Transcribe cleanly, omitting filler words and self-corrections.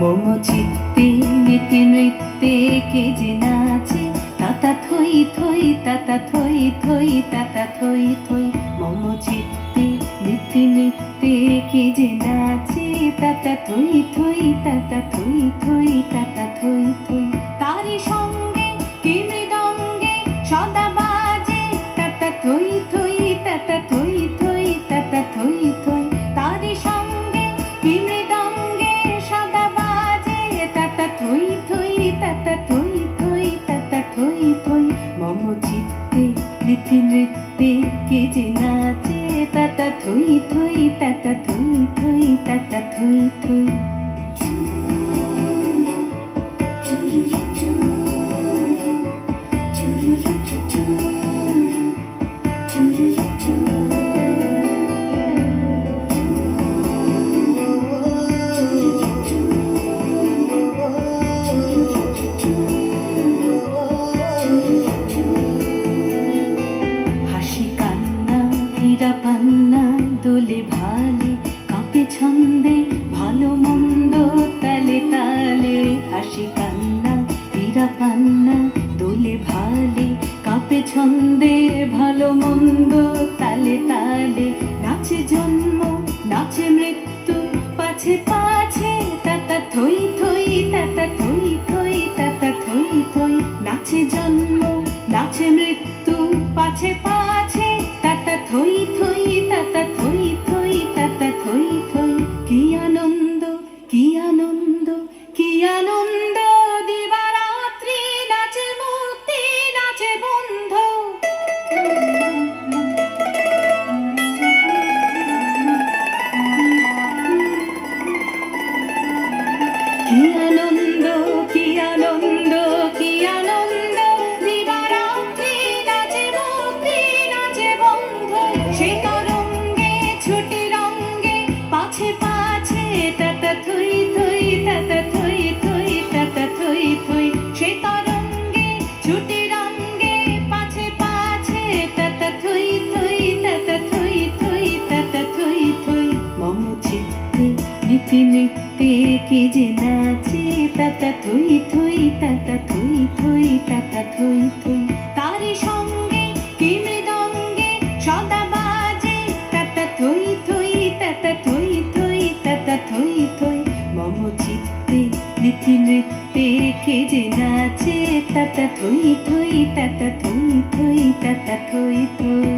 মম চিত্তে নিতে নৃত্যে কে যে নাচে, তাতা থই থই তাতা থই থই তাতা থই থই। মম চিত্তে নিতে নৃত্যে কে যে নাচে, তাতা থই থই তাতা থই থই তাতা থই থই। তারি সঙ্গে কি মৃদঙ্গে সদা বাজে, তাতা থই থই তাতা থই থই তাতা থই থই। তারি সঙ্গে কি মৃদঙ্গে সদা বাজে, তাতা থই থই তাতা থই থই তাতা থই থই। মম চিত্তে নিতে নৃত্যে কে যে নাচে, তাতা থই থই তাতা থই থই তাতা থই থই। হীরা পান্না দোলে ভালে, কাঁপে ছন্দে ভালো মন্দ তালে তালে। হাসি কান্না হীরা পান্না দোলে ভালে, কাঁপে ছন্দে ভালো মন্দ তালে তালে। নাচে জন্ম নাচে মৃত্যু পাছে পাছে, তাতা থই থই তাতা থই থই তাতা থই থই। নাচে জন্ম নাচে মৃত্যু পাছে পাছে, তাতা থই থই তাতা থই থই তাতা থই থই। কি আনন্দ কি আনন্দ কি আনন্দ, দিবারাত্রি নাচে মুক্তি নাচে বন্ধ। কি আনন্দ কি আনন্দ কি আনন্দ, দিবারাত্রি নাচে মুক্তি নাচে বন্ধ। সে তরঙ্গে ছুটি রঙ্গে পাছে পাছে, তাতা থই থই তাতা থই থই তাতা থই থই। সে তরঙ্গে ছুটি রঙ্গে পাছে পাছে, তাতা থই থই তাতা থই থই তাতা থই থই। মম চিত্তে নিতে নৃত্যে কে যে নাচে, তাতা থই থই তাতা থই থই তাতা থই থই। তারি সঙ্গে কি মৃদঙ্গে সদা বাজে, তাতা থই থই তাতা থই থই তাতা থই থই। মম চিত্তে নিতে নৃত্যে কে যে নাচে, তাতা থই থই তাতা থই থই তাতা থই থই।